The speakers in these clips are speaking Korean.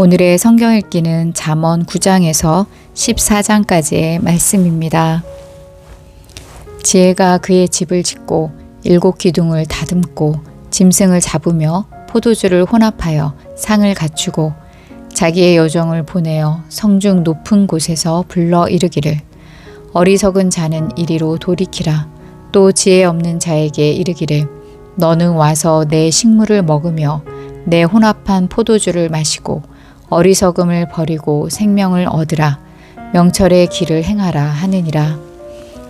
오늘의 성경 읽기는 잠언 9장에서 14장까지의 말씀입니다. 지혜가 그의 집을 짓고 7 기둥을 다듬고 짐승을 잡으며 포도주를 혼합하여 상을 갖추고 자기의 여종을 보내어 성중 높은 곳에서 불러 이르기를 어리석은 자는 이리로 돌이키라. 또 지혜 없는 자에게 이르기를 너는 와서 내 식물을 먹으며 내 혼합한 포도주를 마시고 어리석음을 버리고 생명을 얻으라. 명철의 길을 행하라 하느니라.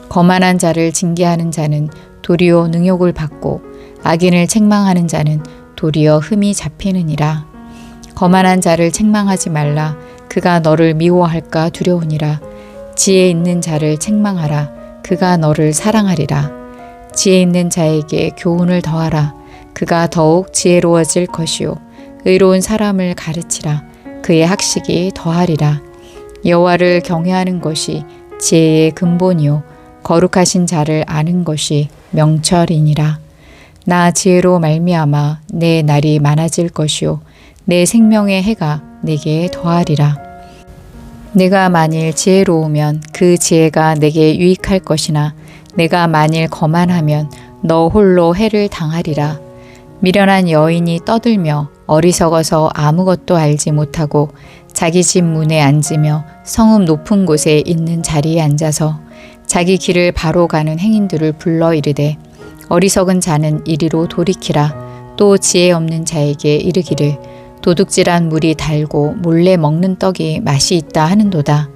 거만한 자를 징계하는 자는 도리어 능욕을 받고 악인을 책망하는 자는 도리어 흠이 잡히느니라. 거만한 자를 책망하지 말라. 그가 너를 미워할까 두려우니라. 지혜 있는 자를 책망하라. 그가 너를 사랑하리라. 지혜 있는 자에게 교훈을 더하라. 그가 더욱 지혜로워질 것이요 의로운 사람을 가르치라. 그의 학식이 더하리라. 여호와를 경외하는 것이 지혜의 근본이요 거룩하신 자를 아는 것이 명철이니라. 나 지혜로 말미암아 내 날이 많아질 것이요 내 생명의 해가 내게 더하리라. 내가 만일 지혜로우면 그 지혜가 내게 유익할 것이나 내가 만일 거만하면 너 홀로 해를 당하리라. 미련한 여인이 떠들며 어리석어서 아무것도 알지 못하고 자기 집 문에 앉으며 성읍 높은 곳에 있는 자리에 앉아서 자기 길을 바로 가는 행인들을 불러 이르되 어리석은 자는 이리로 돌이키라. 또 지혜 없는 자에게 이르기를 도둑질한 물이 달고 몰래 먹는 떡이 맛이 있다 하는도다.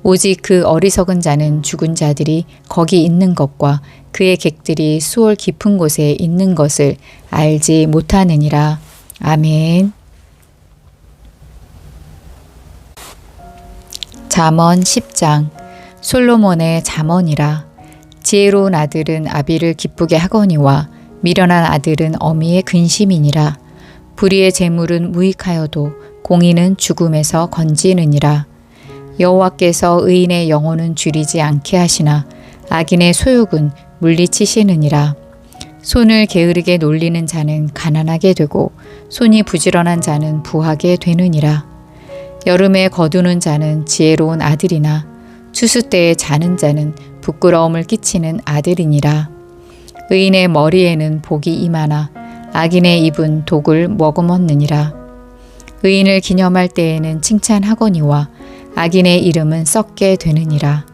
오직 그 어리석은 자는 죽은 자들이 거기 있는 것과 그의 객들이 수월 깊은 곳에 있는 것을 알지 못하느니라. 아멘. 잠언 10장. 솔로몬의 잠언이라. 지혜로운 아들은 아비를 기쁘게 하거니와 미련한 아들은 어미의 근심이니라. 불의의 재물은 무익하여도 공의는 죽음에서 건지느니라. 여호와께서 의인의 영혼은 줄이지 않게 하시나 악인의 소욕은 물리치시느니라. 손을 게으르게 놀리는 자는 가난하게 되고 손이 부지런한 자는 부하게 되느니라. 여름에 거두는 자는 지혜로운 아들이나 추수 때에 자는 자는 부끄러움을 끼치는 아들이니라. 의인의 머리에는 복이 임하나 악인의 입은 독을 머금었느니라. 의인을 기념할 때에는 칭찬하거니와 악인의 이름은 썩게 되느니라.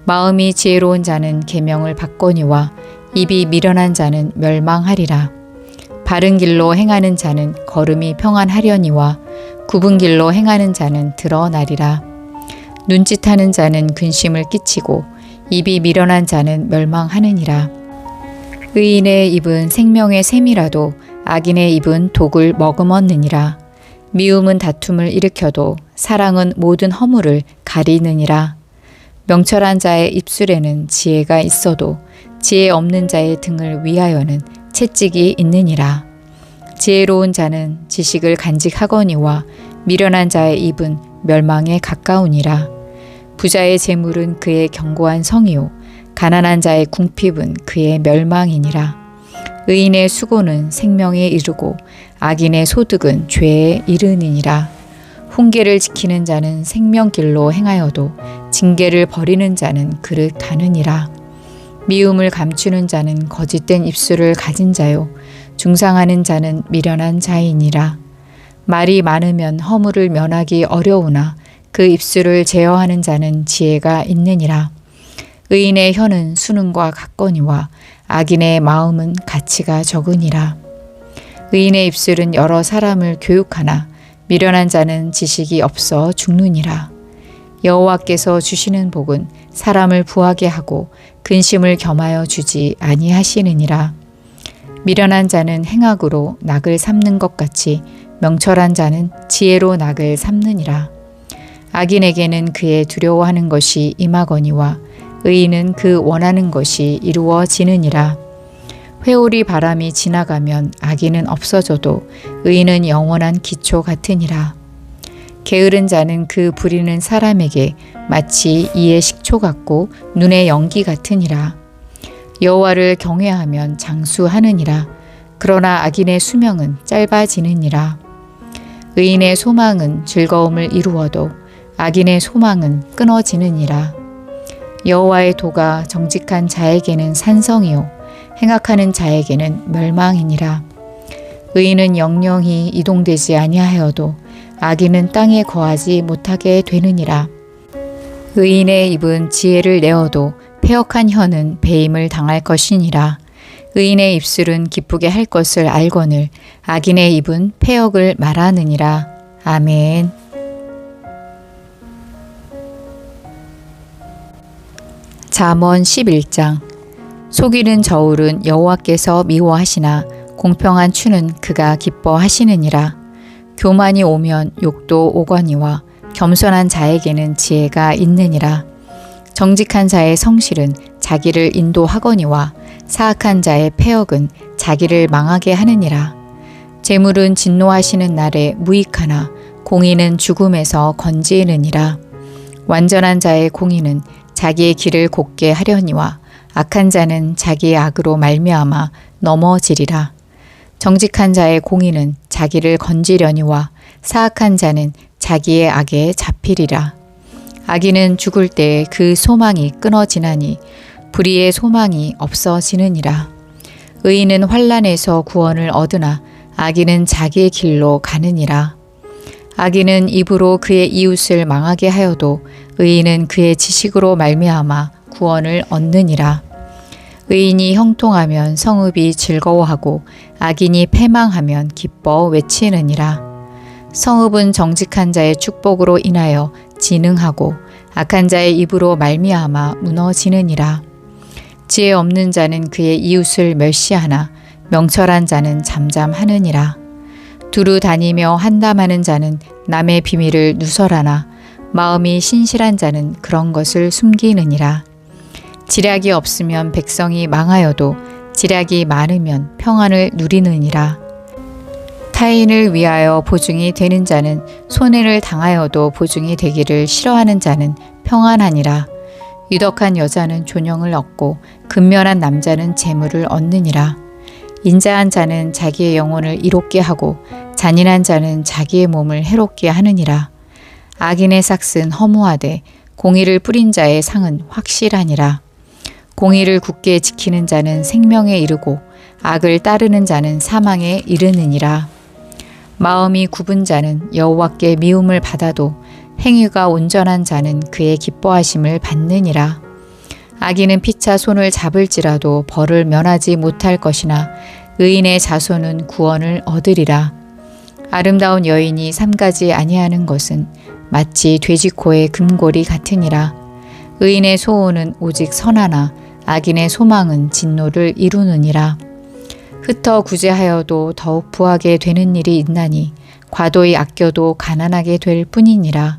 마음이 지혜로운 자는 계명을 받거니와 입이 미련한 자는 멸망하리라. 바른 길로 행하는 자는 걸음이 평안하려니와 굽은 길로 행하는 자는 드러나리라. 눈짓하는 자는 근심을 끼치고 입이 미련한 자는 멸망하느니라. 의인의 입은 생명의 샘이라도 악인의 입은 독을 머금었느니라. 미움은 다툼을 일으켜도 사랑은 모든 허물을 가리느니라. 명철한 자의 입술에는 지혜가 있어도 지혜 없는 자의 등을 위하여는 채찍이 있느니라. 지혜로운 자는 지식을 간직하거니와 미련한 자의 입은 멸망에 가까우니라. 부자의 재물은 그의 견고한 성이요 가난한 자의 궁핍은 그의 멸망이니라. 의인의 수고는 생명에 이르고 악인의 소득은 죄에 이르느니라. 훈계를 지키는 자는 생명길로 행하여도 징계를 버리는 자는 그릇 가느니라. 미움을 감추는 자는 거짓된 입술을 가진 자요 중상하는 자는 미련한 자이니라. 말이 많으면 허물을 면하기 어려우나 그 입술을 제어하는 자는 지혜가 있느니라. 의인의 혀는 수능과 같거니와 악인의 마음은 가치가 적으니라. 의인의 입술은 여러 사람을 교육하나 미련한 자는 지식이 없어 죽느니라. 여호와께서 주시는 복은 사람을 부하게 하고 근심을 겸하여 주지 아니하시느니라. 미련한 자는 행악으로 낙을 삼는 것 같이 명철한 자는 지혜로 낙을 삼느니라. 악인에게는 그의 두려워하는 것이 임하거니와 의인은 그 원하는 것이 이루어지느니라. 회오리 바람이 지나가면 악인은 없어져도 의인은 영원한 기초 같으니라. 게으른 자는 그 부리는 사람에게 마치 이의 식초 같고 눈의 연기 같으니라. 여호와를 경외하면 장수하느니라. 그러나 악인의 수명은 짧아지느니라. 의인의 소망은 즐거움을 이루어도 악인의 소망은 끊어지느니라. 여호와의 도가 정직한 자에게는 산성이요 행악하는 자에게는 멸망이니라. 의인은 영영히 이동되지 아니하여도 악인은 땅에 거하지 못하게 되느니라. 의인의 입은 지혜를 내어도 패역한 혀는 배임을 당할 것이니라. 의인의 입술은 기쁘게 할 것을 알거늘 악인의 입은 패역을 말하느니라. 아멘. 잠언 11장. 속이는 저울은 여호와께서 미워하시나 공평한 추는 그가 기뻐하시느니라. 교만이 오면 욕도 오거니와 겸손한 자에게는 지혜가 있느니라. 정직한 자의 성실은 자기를 인도하거니와 사악한 자의 패역은 자기를 망하게 하느니라. 재물은 진노하시는 날에 무익하나 공의는 죽음에서 건지느니라. 완전한 자의 공의는 자기의 길을 곧게 하려니와 악한 자는 자기의 악으로 말미암아 넘어지리라. 정직한 자의 공의는 자기를 건지려니와 사악한 자는 자기의 악에 잡히리라. 악인은 죽을 때에 그 소망이 끊어지나니 불의의 소망이 없어지느니라. 의인은 환난에서 구원을 얻으나 악인은 자기의 길로 가느니라. 악인은 입으로 그의 이웃을 망하게 하여도 의인은 그의 지식으로 말미암아 구원을 얻느니라. 의인이 형통하면 성읍이 즐거워하고 악인이 패망하면 기뻐 외치느니라. 성읍은 정직한 자의 축복으로 인하여 진흥하고 악한 자의 입으로 말미암아 무너지느니라. 지혜 없는 자는 그의 이웃을 멸시하나 명철한 자는 잠잠하느니라. 두루 다니며 한담하는 자는 남의 비밀을 누설하나 마음이 신실한 자는 그런 것을 숨기느니라. 지략이 없으면 백성이 망하여도 지략이 많으면 평안을 누리느니라. 타인을 위하여 보증이 되는 자는 손해를 당하여도 보증이 되기를 싫어하는 자는 평안하니라. 유덕한 여자는 존영을 얻고 근면한 남자는 재물을 얻느니라. 인자한 자는 자기의 영혼을 이롭게 하고 잔인한 자는 자기의 몸을 해롭게 하느니라. 악인의 삭은 허무하되 공의를 뿌린 자의 상은 확실하니라. 공의를 굳게 지키는 자는 생명에 이르고 악을 따르는 자는 사망에 이르느니라. 마음이 굽은 자는 여호와께 미움을 받아도 행위가 온전한 자는 그의 기뻐하심을 받느니라. 악인은 피차 손을 잡을지라도 벌을 면하지 못할 것이나 의인의 자손은 구원을 얻으리라. 아름다운 여인이 삼가지 아니하는 것은 마치 돼지코의 금고리 같으니라. 의인의 소원은 오직 선하나 악인의 소망은 진노를 이루느니라. 흩어 구제하여도 더욱 부하게 되는 일이 있나니 과도히 아껴도 가난하게 될 뿐이니라.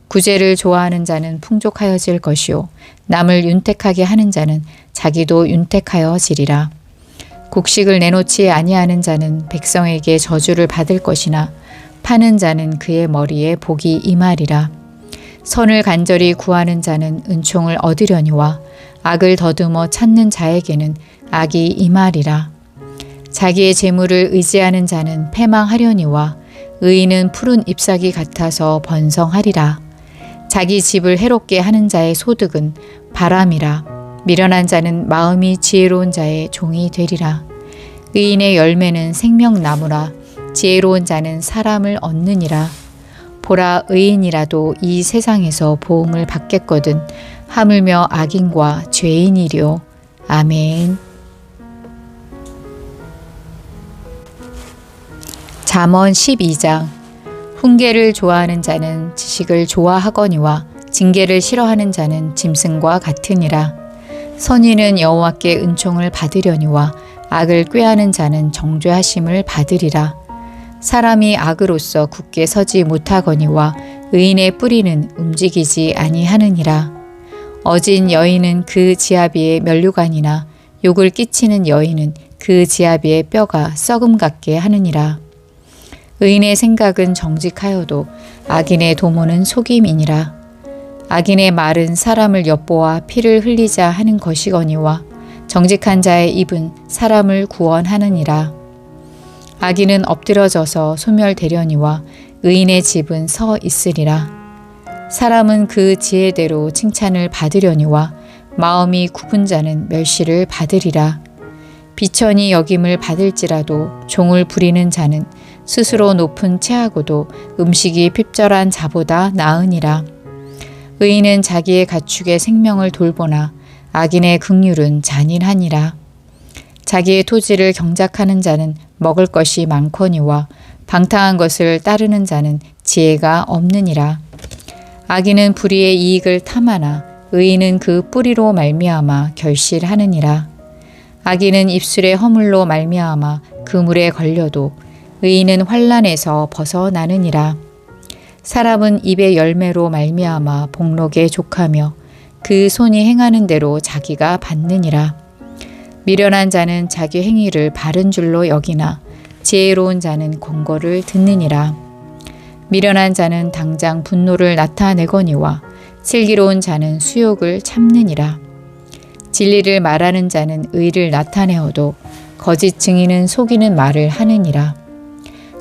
구제를 좋아하는 자는 풍족하여질 것이요 남을 윤택하게 하는 자는 자기도 윤택하여지리라. 곡식을 내놓지 아니하는 자는 백성에게 저주를 받을 것이나 파는 자는 그의 머리에 복이 임하리라. 선을 간절히 구하는 자는 은총을 얻으려니와 악을 더듬어 찾는 자에게는 악이 임하리라. 자기의 재물을 의지하는 자는 패망하려니와 의인은 푸른 잎사귀 같아서 번성하리라. 자기 집을 해롭게 하는 자의 소득은 바람이라. 미련한 자는 마음이 지혜로운 자의 종이 되리라. 의인의 열매는 생명나무라. 지혜로운 자는 사람을 얻느니라. 보라, 의인이라도 이 세상에서 보응을 받겠거든 하물며 악인과 죄인이리요. 아멘. 잠언 12장. 훈계를 좋아하는 자는 지식을 좋아하거니와 징계를 싫어하는 자는 짐승과 같으니라. 선인은 여호와께 은총을 받으려니와 악을 꾀하는 자는 정죄하심을 받으리라. 사람이 악으로서 굳게 서지 못하거니와 의인의 뿌리는 움직이지 아니하느니라. 어진 여인은 그 지아비의 면류관이나 욕을 끼치는 여인은 그 지아비의 뼈가 썩음 같게 하느니라. 의인의 생각은 정직하여도 악인의 도모는 속임이니라. 악인의 말은 사람을 엿보아 피를 흘리자 하는 것이거니와 정직한 자의 입은 사람을 구원하느니라. 악인은 엎드러져서 소멸되려니와 의인의 집은 서 있으리라. 사람은 그 지혜대로 칭찬을 받으려니와 마음이 굽은 자는 멸시를 받으리라. 비천이 여김을 받을지라도 종을 부리는 자는 스스로 높은 채하고도 음식이 핍절한 자보다 나으니라. 의인은 자기의 가축의 생명을 돌보나 악인의 긍휼은 잔인하니라. 자기의 토지를 경작하는 자는 먹을 것이 많거니와 방탕한 것을 따르는 자는 지혜가 없느니라. 악인은 불의의 이익을 탐하나 의인은 그 뿌리로 말미암아 결실하느니라. 악인은 입술의 허물로 말미암아 그물에 걸려도 의인은 환난에서 벗어나느니라. 사람은 입의 열매로 말미암아 복록에 족하며 그 손이 행하는 대로 자기가 받느니라. 미련한 자는 자기 행위를 바른 줄로 여기나 지혜로운 자는 권고를 듣느니라. 미련한 자는 당장 분노를 나타내거니와 슬기로운 자는 수욕을 참느니라. 진리를 말하는 자는 의를 나타내어도 거짓 증인은 속이는 말을 하느니라.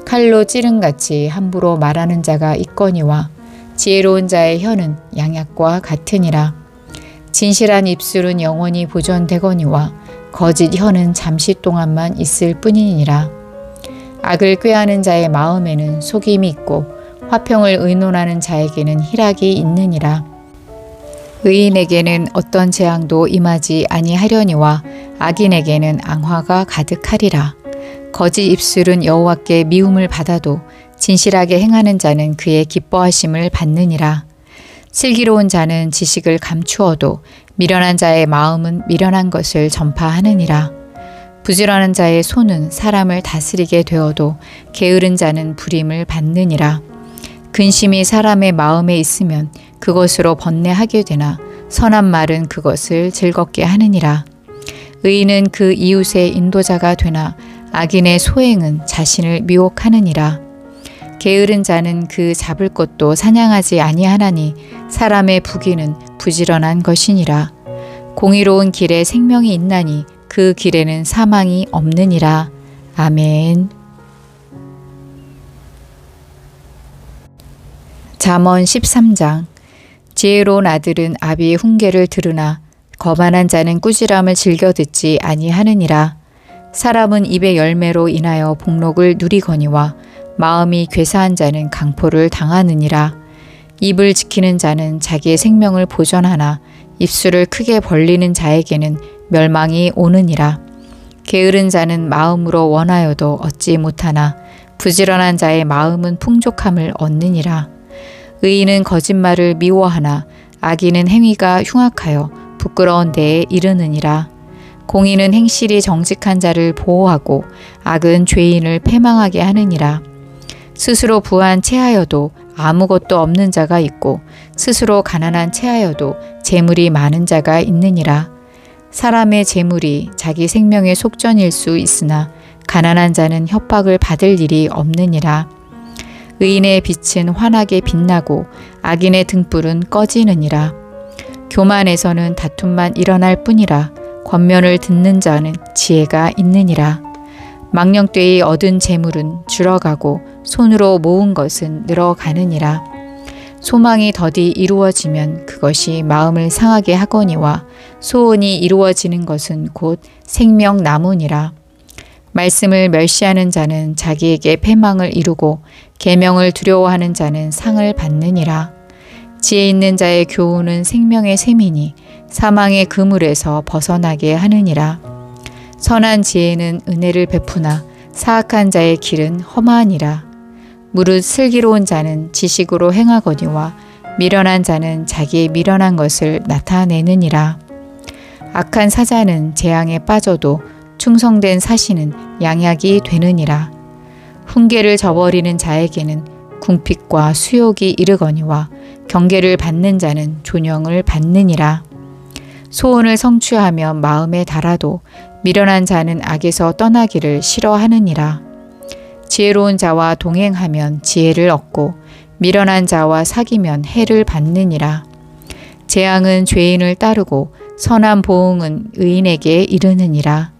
칼로 찌른같이 함부로 말하는 자가 있거니와 지혜로운 자의 혀는 양약과 같으니라. 진실한 입술은 영원히 보존되거니와 거짓 혀는 잠시 동안만 있을 뿐이니라. 악을 꾀하는 자의 마음에는 속임이 있고 화평을 의논하는 자에게는 희락이 있느니라. 의인에게는 어떤 재앙도 임하지 아니하려니와 악인에게는 앙화가 가득하리라. 거짓 입술은 여호와께 미움을 받아도 진실하게 행하는 자는 그의 기뻐하심을 받느니라. 슬기로운 자는 지식을 감추어도 미련한 자의 마음은 미련한 것을 전파하느니라. 부지런한 자의 손은 사람을 다스리게 되어도 게으른 자는 불임을 받느니라. 근심이 사람의 마음에 있으면 그것으로 번뇌하게 되나 선한 말은 그것을 즐겁게 하느니라. 의인은 그 이웃의 인도자가 되나 악인의 소행은 자신을 미혹하느니라. 게으른 자는 그 잡을 것도 사냥하지 아니하나니 사람의 부귀는 부지런한 것이니라. 공의로운 길에 생명이 있나니 그 길에는 사망이 없느니라. 아멘. 잠언 13장. 지혜로운 아들은 아비의 훈계를 들으나 거만한 자는 꾸지람을 즐겨 듣지 아니하느니라. 사람은 입의 열매로 인하여 복록을 누리거니와 마음이 괴사한 자는 강포를 당하느니라. 입을 지키는 자는 자기의 생명을 보전하나 입술을 크게 벌리는 자에게는 멸망이 오느니라. 게으른 자는 마음으로 원하여도 얻지 못하나 부지런한 자의 마음은 풍족함을 얻느니라. 의인은 거짓말을 미워하나 악인은 행위가 흉악하여 부끄러운 데에 이르느니라. 공의는 행실이 정직한 자를 보호하고 악은 죄인을 패망하게 하느니라. 스스로 부한 채하여도 아무것도 없는 자가 있고 스스로 가난한 채하여도 재물이 많은 자가 있느니라. 사람의 재물이 자기 생명의 속전일 수 있으나 가난한 자는 협박을 받을 일이 없느니라. 의인의 빛은 환하게 빛나고 악인의 등불은 꺼지느니라. 교만에서는 다툼만 일어날 뿐이라 권면을 듣는 자는 지혜가 있느니라. 망령되이 얻은 재물은 줄어가고 손으로 모은 것은 늘어가느니라. 소망이 더디 이루어지면 그것이 마음을 상하게 하거니와 소원이 이루어지는 것은 곧 생명나무니라. 말씀을 멸시하는 자는 자기에게 패망을 이루고 계명을 두려워하는 자는 상을 받느니라. 지혜 있는 자의 교훈은 생명의 샘이니 사망의 그물에서 벗어나게 하느니라. 선한 지혜는 은혜를 베푸나 사악한 자의 길은 험하니라. 무릇 슬기로운 자는 지식으로 행하거니와 미련한 자는 자기의 미련한 것을 나타내느니라. 악한 사자는 재앙에 빠져도 충성된 사신은 양약이 되느니라. 훈계를 저버리는 자에게는 궁핍과 수욕이 이르거니와 경계를 받는 자는 존영을 받느니라. 소원을 성취하며 마음에 달아도 미련한 자는 악에서 떠나기를 싫어하느니라. 지혜로운 자와 동행하면 지혜를 얻고 미련한 자와 사귀면 해를 받느니라. 재앙은 죄인을 따르고 선한 보응은 의인에게 이르느니라.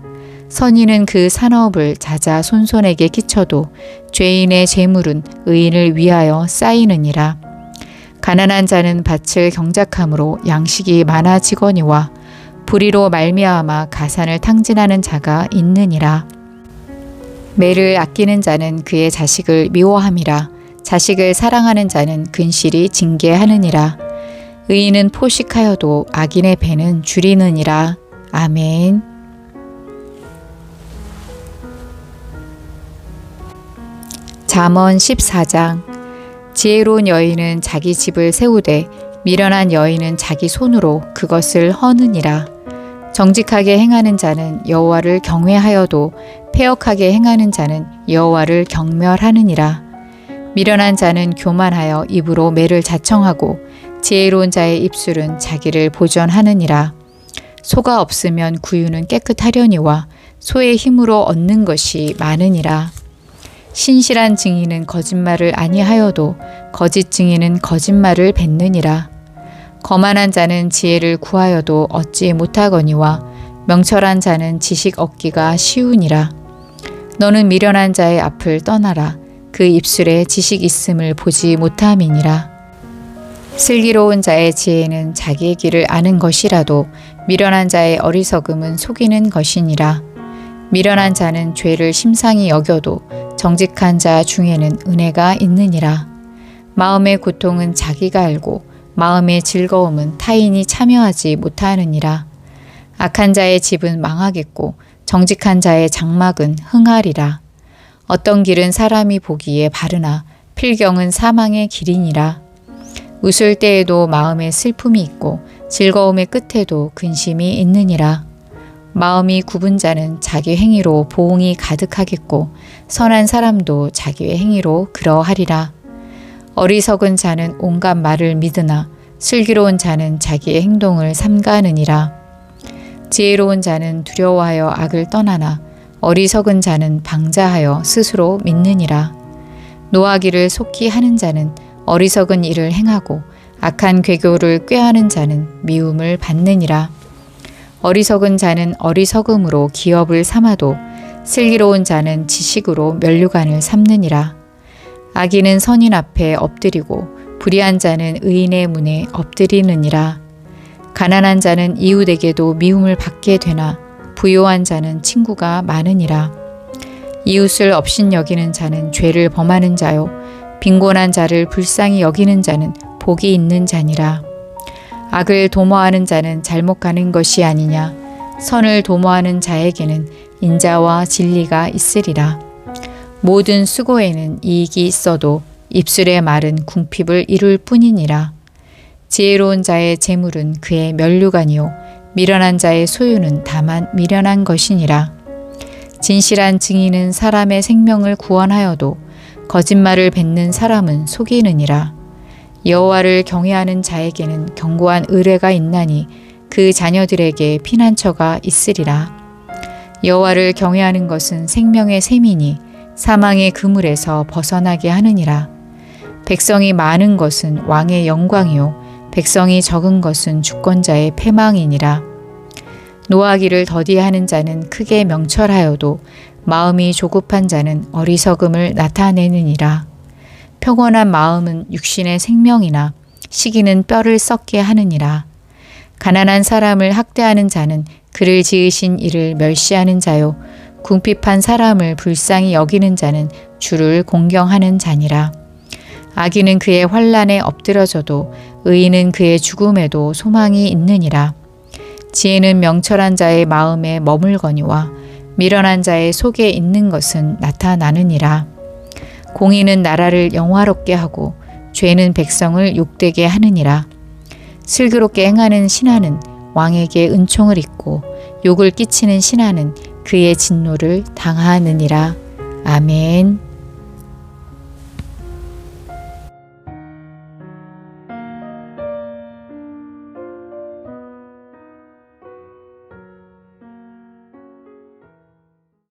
선인은 그 산업을 자자손손에게 끼쳐도 죄인의 재물은 의인을 위하여 쌓이느니라. 가난한 자는 밭을 경작함으로 양식이 많아지거니와 불의로 말미암아 가산을 탕진하는 자가 있느니라. 매를 아끼는 자는 그의 자식을 미워함이라. 자식을 사랑하는 자는 근실이 징계하느니라. 의인은 포식하여도 악인의 배는 줄이느니라. 아멘. 잠언 14장. 지혜로운 여인은 자기 집을 세우되 미련한 여인은 자기 손으로 그것을 허느니라. 정직하게 행하는 자는 여호와를 경외하여도 패역하게 행하는 자는 여호와를 경멸하느니라. 미련한 자는 교만하여 입으로 매를 자청하고 지혜로운 자의 입술은 자기를 보전하느니라. 소가 없으면 구유는 깨끗하려니와 소의 힘으로 얻는 것이 많으니라. 신실한 증인은 거짓말을 아니하여도 거짓 증인은 거짓말을 뱉느니라. 거만한 자는 지혜를 구하여도 얻지 못하거니와 명철한 자는 지식 얻기가 쉬우니라. 너는 미련한 자의 앞을 떠나라. 그 입술에 지식 있음을 보지 못함이니라. 슬기로운 자의 지혜는 자기의 길을 아는 것이라도 미련한 자의 어리석음은 속이는 것이니라. 미련한 자는 죄를 심상히 여겨도 정직한 자 중에는 은혜가 있느니라. 마음의 고통은 자기가 알고 마음의 즐거움은 타인이 참여하지 못하느니라. 악한 자의 집은 망하겠고 정직한 자의 장막은 흥하리라. 어떤 길은 사람이 보기에 바르나 필경은 사망의 길이니라. 웃을 때에도 마음에 슬픔이 있고 즐거움의 끝에도 근심이 있느니라. 마음이 굽은 자는 자기 행위로 보응이 가득하겠고 선한 사람도 자기의 행위로 그러하리라. 어리석은 자는 온갖 말을 믿으나 슬기로운 자는 자기의 행동을 삼가느니라. 지혜로운 자는 두려워하여 악을 떠나나 어리석은 자는 방자하여 스스로 믿느니라. 노하기를 속히 하는 자는 어리석은 일을 행하고 악한 괴교를 꾀하는 자는 미움을 받느니라. 어리석은 자는 어리석음으로 기업을 삼아도 슬기로운 자는 지식으로 면류관을 삼느니라. 악인은 선인 앞에 엎드리고 불의한 자는 의인의 문에 엎드리느니라. 가난한 자는 이웃에게도 미움을 받게 되나 부요한 자는 친구가 많으니라. 이웃을 업신여기는 자는 죄를 범하는 자요 빈곤한 자를 불쌍히 여기는 자는 복이 있는 자니라. 악을 도모하는 자는 잘못 가는 것이 아니냐. 선을 도모하는 자에게는 인자와 진리가 있으리라. 모든 수고에는 이익이 있어도 입술의 말은 궁핍을 이룰 뿐이니라. 지혜로운 자의 재물은 그의 면류관이요 미련한 자의 소유는 다만 미련한 것이니라. 진실한 증인은 사람의 생명을 구원하여도 거짓말을 뱉는 사람은 속이느니라. 여호와를 경외하는 자에게는 견고한 의뢰가 있나니 그 자녀들에게 피난처가 있으리라. 여호와를 경외하는 것은 생명의 셈이니 사망의 그물에서 벗어나게 하느니라. 백성이 많은 것은 왕의 영광이요 백성이 적은 것은 주권자의 패망이니라. 노하기를 더디하는 자는 크게 명철하여도 마음이 조급한 자는 어리석음을 나타내느니라. 평온한 마음은 육신의 생명이나 시기는 뼈를 썩게 하느니라. 가난한 사람을 학대하는 자는 그를 지으신 이를 멸시하는 자요 궁핍한 사람을 불쌍히 여기는 자는 주를 공경하는 자니라. 악인은 그의 환난에 엎드러져도 의인은 그의 죽음에도 소망이 있느니라. 지혜는 명철한 자의 마음에 머물거니와 미련한 자의 속에 있는 것은 나타나느니라. 공의는 나라를 영화롭게 하고 죄는 백성을 욕되게 하느니라. 슬기롭게 행하는 신하는 왕에게 은총을 입고 욕을 끼치는 신하는 그의 진노를 당하느니라. 아멘.